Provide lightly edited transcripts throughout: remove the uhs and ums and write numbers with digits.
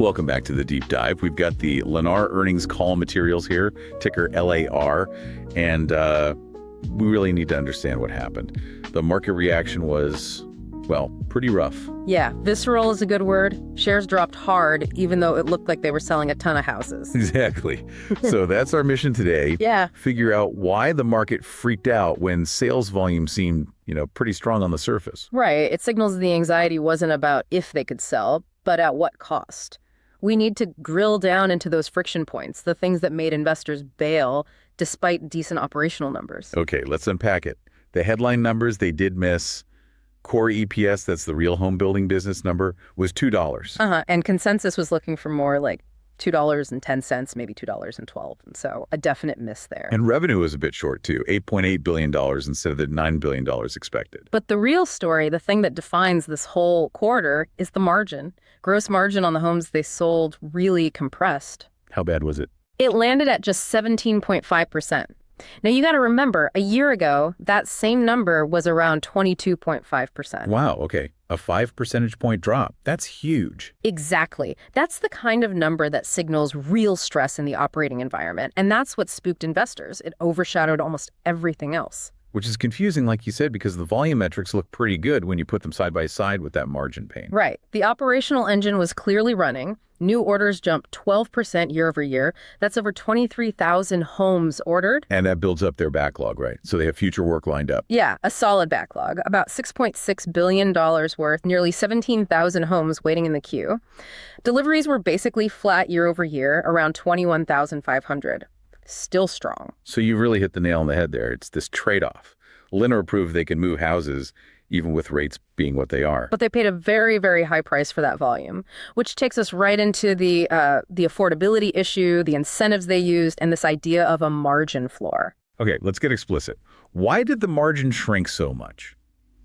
Welcome back to the deep dive. We've got the Lennar earnings call materials here, ticker LAR, and we really need to understand what happened. The market reaction was, well, pretty rough. Yeah, visceral is a good word. Shares dropped hard, even though it looked like they were selling a ton of houses. Exactly. So that's our mission today. Yeah. Figure out why the market freaked out when sales volume seemed, pretty strong on the surface. Right. It signals the anxiety wasn't about if they could sell, but at what cost. We need to drill down into those friction points, the things that made investors bail despite decent operational numbers. Okay, let's unpack it. The headline numbers they did miss. Core EPS, that's the real home building business number, was $2. And consensus was looking for more like $2.10, maybe $2.12. And so a definite miss there. And revenue was a bit short too, $8.8 billion instead of the $9 billion expected. But the real story, the thing that defines this whole quarter, is the margin. Gross margin on the homes they sold really compressed. How bad was it? It landed at just 17.5%. Now, you got to remember, a year ago, that same number was around 22.5%. Wow, okay. A 5 percentage point drop. That's huge. Exactly. That's the kind of number that signals real stress in the operating environment. And that's what spooked investors. It overshadowed almost everything else. Which is confusing, like you said, because the volume metrics look pretty good when you put them side by side with that margin pain. Right. The operational engine was clearly running. New orders jumped 12% year over year. That's over 23,000 homes ordered. And that builds up their backlog, right? So they have future work lined up. Yeah, a solid backlog. About $6.6 billion worth, nearly 17,000 homes waiting in the queue. Deliveries were basically flat year over year, around 21,500. Still strong. So you really hit the nail on the head there. It's this trade-off. Lennar proved they can move houses even with rates being what they are. But they paid a very, very high price for that volume, which takes us right into the affordability issue, the incentives they used, and this idea of a margin floor. Okay, let's get explicit. Why did the margin shrink so much?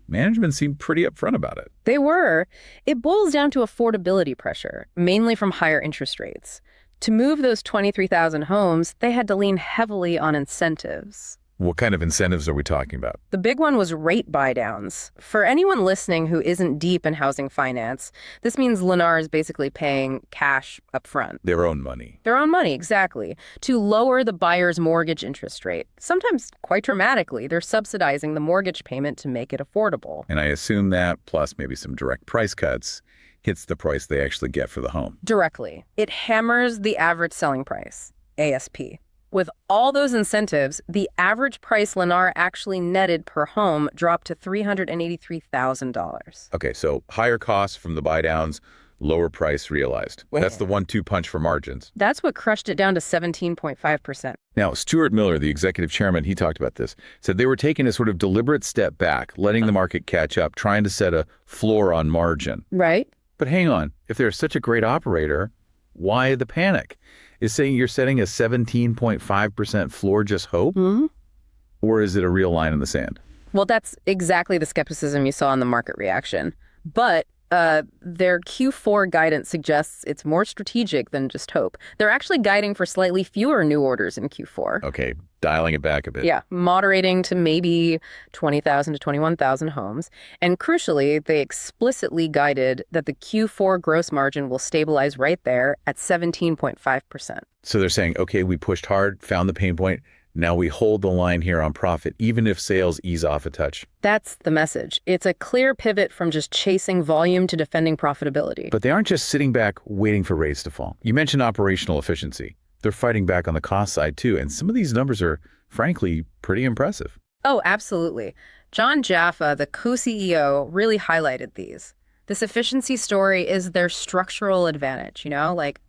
Management seemed pretty upfront about it. They were. It boils down to affordability pressure, mainly from higher interest rates. To move those 23,000 homes, they had to lean heavily on incentives. What kind of incentives are we talking about? The big one was rate buydowns. For anyone listening who isn't deep in housing finance, this means Lennar is basically paying cash up front. Their own money. Their own money, exactly. To lower the buyer's mortgage interest rate. Sometimes quite dramatically, they're subsidizing the mortgage payment to make it affordable. And I assume that, plus maybe some direct price cuts, hits the price they actually get for the home. Directly. It hammers the average selling price, ASP. With all those incentives, the average price Lennar actually netted per home dropped to $383,000. Okay, so higher costs from the buydowns, lower price realized. That's the 1-2 punch for margins. That's what crushed it down to 17.5%. Now, Stuart Miller, the executive chairman, he talked about this, said they were taking a sort of deliberate step back, letting the market catch up, trying to set a floor on margin. Right. But hang on, if they're such a great operator, why the panic? Is saying you're setting a 17.5% floor just hope? Mm-hmm. Or is it a real line in the sand? Well, that's exactly the skepticism you saw in the market reaction. But their Q4 guidance suggests it's more strategic than just hope. They're actually guiding for slightly fewer new orders in Q4. Okay, dialing it back a bit. Yeah, moderating to maybe 20,000 to 21,000 homes. And crucially, they explicitly guided that the Q4 gross margin will stabilize right there at 17.5%. So they're saying, okay, we pushed hard, found the pain point. Now we hold the line here on profit, even if sales ease off a touch. That's the message. It's a clear pivot from just chasing volume to defending profitability. But they aren't just sitting back waiting for rates to fall. You mentioned operational efficiency. They're fighting back on the cost side too, and some of these numbers are, frankly, pretty impressive. Oh, absolutely. John Jaffa, the co-CEO, really highlighted these. This efficiency story is their structural advantage, like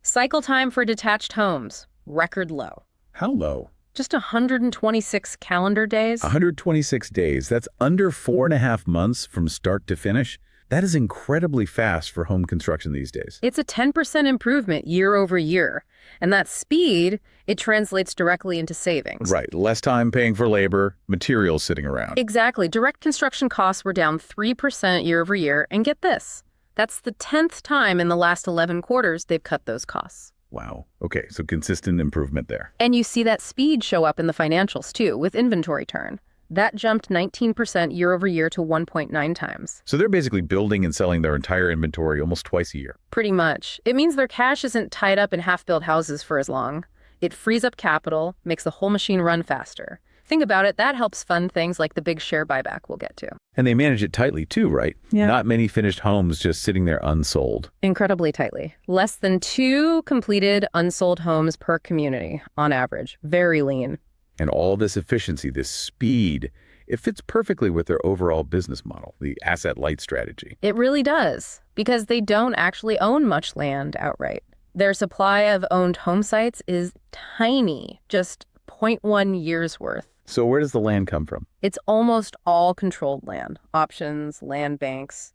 cycle time for detached homes, record low. How low? Just 126 calendar days. 126 days. That's under 4.5 months from start to finish. That is incredibly fast for home construction these days. It's a 10% improvement year over year. And that speed, it translates directly into savings. Right. Less time paying for labor, materials sitting around. Exactly. Direct construction costs were down 3% year over year. And get this, that's the 10th time in the last 11 quarters they've cut those costs. Wow. Okay, so consistent improvement there. And you see that speed show up in the financials too, with inventory turn. That jumped 19% year over year to 1.9 times. So they're basically building and selling their entire inventory almost twice a year. Pretty much. It means their cash isn't tied up in half-built houses for as long. It frees up capital, makes the whole machine run faster. Think about it, that helps fund things like the big share buyback we'll get to. And they manage it tightly too, right? Yeah. Not many finished homes just sitting there unsold. Incredibly tightly. Less than 2 completed unsold homes per community on average. Very lean. And all this efficiency, this speed, it fits perfectly with their overall business model, the asset-light strategy. It really does, because they don't actually own much land outright. Their supply of owned home sites is tiny, just 0.1 years worth. So where does the land come from? It's almost all controlled land, options, land banks,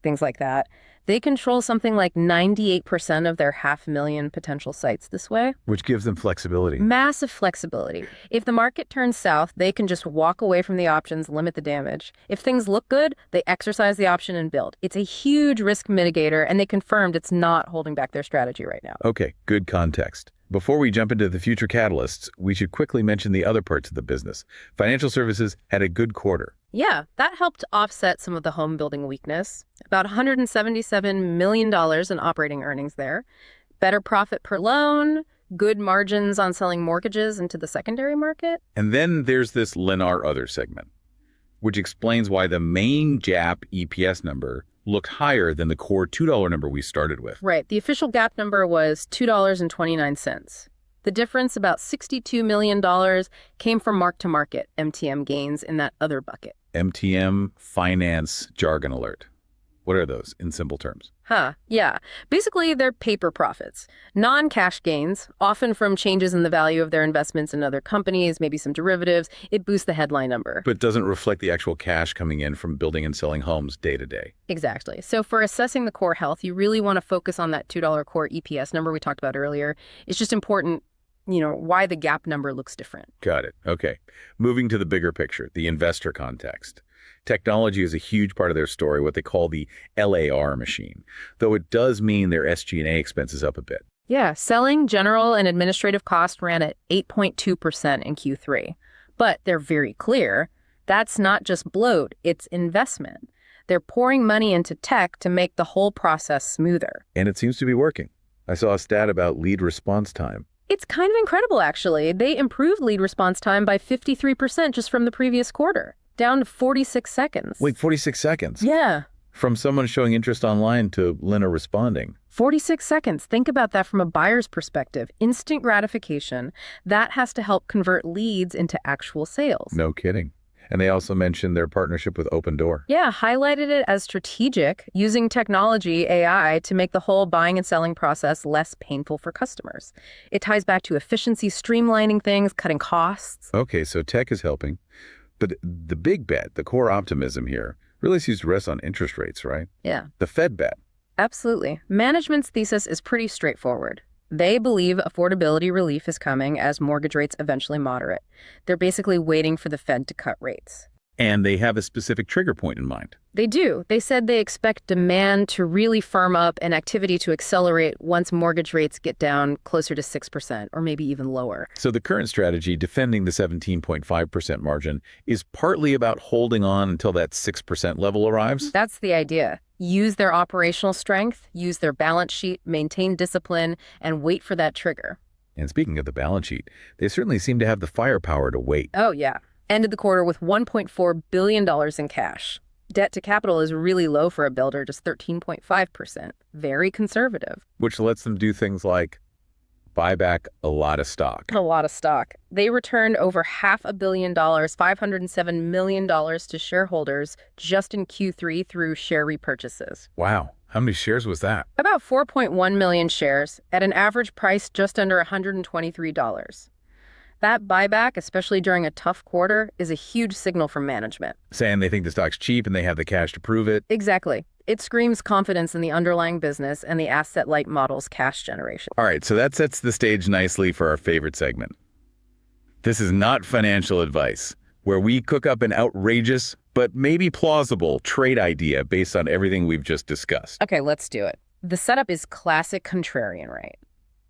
things like that. They control something like 98% of their 500,000 potential sites this way. Which gives them flexibility. Massive flexibility. If the market turns south, they can just walk away from the options, limit the damage. If things look good, they exercise the option and build. It's a huge risk mitigator, and they confirmed it's not holding back their strategy right now. Okay, good context. Before we jump into the future catalysts, we should quickly mention the other parts of the business. Financial services had a good quarter. Yeah, that helped offset some of the home building weakness. About $177 million in operating earnings there. Better profit per loan, good margins on selling mortgages into the secondary market. And then there's this Lennar Other segment, which explains why the main JAP EPS number looked higher than the core $2 number we started with. Right. The official GAAP number was $2.29. The difference, about $62 million, came from mark-to-market MTM gains in that other bucket. MTM finance jargon alert. What are those in simple terms? Yeah. Basically, they're paper profits. Non-cash gains, often from changes in the value of their investments in other companies, maybe some derivatives. It boosts the headline number. But doesn't reflect the actual cash coming in from building and selling homes day to day. Exactly. So for assessing the core health, you really want to focus on that $2 core EPS number we talked about earlier. It's just important, why the GAAP number looks different. Got it. Okay. Moving to the bigger picture, the investor context. Technology is a huge part of their story, what they call the LAR machine, though it does mean their SG&A expenses up a bit. Yeah, selling, general, and administrative costs ran at 8.2% in Q3. But they're very clear, that's not just bloat, it's investment. They're pouring money into tech to make the whole process smoother. And it seems to be working. I saw a stat about lead response time. It's kind of incredible, actually. They improved lead response time by 53% just from the previous quarter, down to 46 seconds. Wait, 46 seconds? Yeah. From someone showing interest online to Lennar responding. 46 seconds. Think about that from a buyer's perspective. Instant gratification. That has to help convert leads into actual sales. No kidding. And they also mentioned their partnership with Open Door. Yeah, highlighted it as strategic, using technology, AI, to make the whole buying and selling process less painful for customers. It ties back to efficiency, streamlining things, cutting costs. Okay, so tech is helping. But the big bet, the core optimism here, really seems to rest on interest rates, right? Yeah. The Fed bet. Absolutely. Management's thesis is pretty straightforward. They believe affordability relief is coming as mortgage rates eventually moderate. They're basically waiting for the Fed to cut rates. And they have a specific trigger point in mind. They do. They said they expect demand to really firm up and activity to accelerate once mortgage rates get down closer to 6% or maybe even lower. So the current strategy, defending the 17.5% margin, is partly about holding on until that 6% level arrives? That's the idea. Use their operational strength, use their balance sheet, maintain discipline, and wait for that trigger. And speaking of the balance sheet, they certainly seem to have the firepower to wait. Oh, yeah. Ended the quarter with $1.4 billion in cash. Debt to capital is really low for a builder, just 13.5%. Very conservative. Which lets them do things like buy back a lot of stock. A lot of stock. They returned over $500 million, $507 million to shareholders just in Q3 through share repurchases. Wow. How many shares was that? About 4.1 million shares at an average price just under $123. That buyback, especially during a tough quarter, is a huge signal from management. Saying they think the stock's cheap and they have the cash to prove it. Exactly. It screams confidence in the underlying business and the asset-light model's cash generation. All right, so that sets the stage nicely for our favorite segment. This is not financial advice, where we cook up an outrageous, but maybe plausible trade idea based on everything we've just discussed. Okay, let's do it. The setup is classic contrarian, right?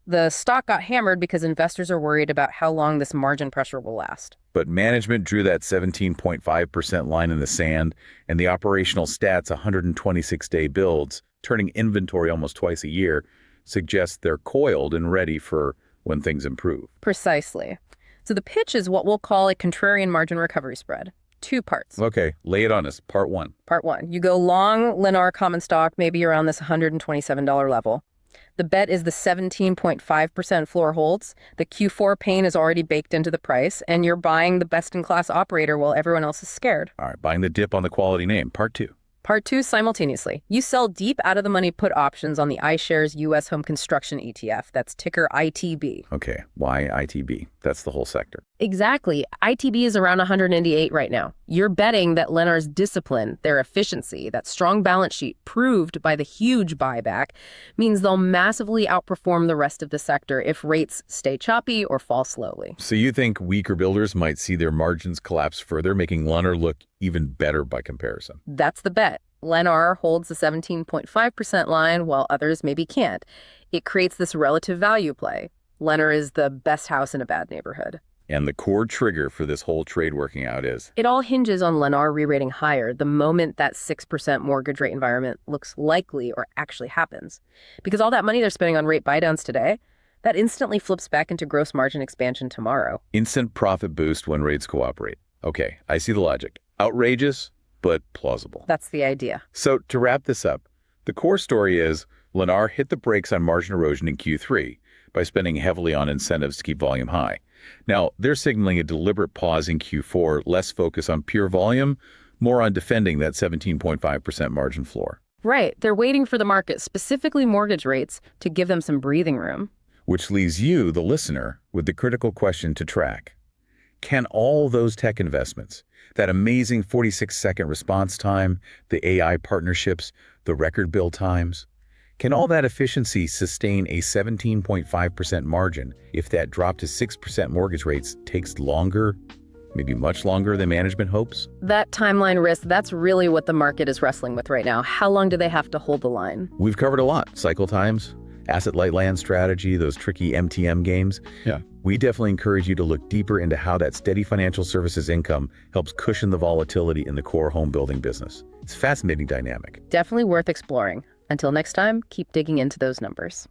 The stock got hammered because investors are worried about how long this margin pressure will last. But management drew that 17.5% line in the sand, and the operational stats, 126-day builds, turning inventory almost twice a year, suggests they're coiled and ready for when things improve. Precisely. So the pitch is what we'll call a contrarian margin recovery spread. 2 parts. Okay, lay it on us. Part 1. Part 1. You go long Lennar common stock, maybe around this $127 level. The bet is the 17.5% floor holds. The Q4 pain is already baked into the price, and you're buying the best-in-class operator while everyone else is scared. All right, buying the dip on the quality name. Part 2. Part 2 simultaneously. You sell deep out-of-the-money put options on the iShares U.S. Home Construction ETF. That's ticker ITB. Okay, why ITB? That's the whole sector. Exactly. ITB is around 188 right now. You're betting that Lennar's discipline, their efficiency, that strong balance sheet proved by the huge buyback, means they'll massively outperform the rest of the sector if rates stay choppy or fall slowly. So you think weaker builders might see their margins collapse further, making Lennar look even better by comparison? That's the bet. Lennar holds the 17.5% line while others maybe can't. It creates this relative value play. Lennar is the best house in a bad neighborhood. And the core trigger for this whole trade working out is? It all hinges on Lennar re-rating higher the moment that 6% mortgage rate environment looks likely or actually happens. Because all that money they're spending on rate buydowns today, that instantly flips back into gross margin expansion tomorrow. Instant profit boost when rates cooperate. Okay, I see the logic. Outrageous, but plausible. That's the idea. So to wrap this up, the core story is Lennar hit the brakes on margin erosion in Q3 by spending heavily on incentives to keep volume high. Now, they're signaling a deliberate pause in Q4, less focus on pure volume, more on defending that 17.5% margin floor. Right. They're waiting for the market, specifically mortgage rates, to give them some breathing room. Which leaves you, the listener, with the critical question to track. Can all those tech investments, that amazing 46-second response time, the AI partnerships, the record build times, can all that efficiency sustain a 17.5% margin if that drop to 6% mortgage rates takes longer, maybe much longer than management hopes? That timeline risk, that's really what the market is wrestling with right now. How long do they have to hold the line? We've covered a lot. Cycle times, asset-light land strategy, those tricky MTM games. Yeah. We definitely encourage you to look deeper into how that steady financial services income helps cushion the volatility in the core home building business. It's a fascinating dynamic. Definitely worth exploring. Until next time, keep digging into those numbers.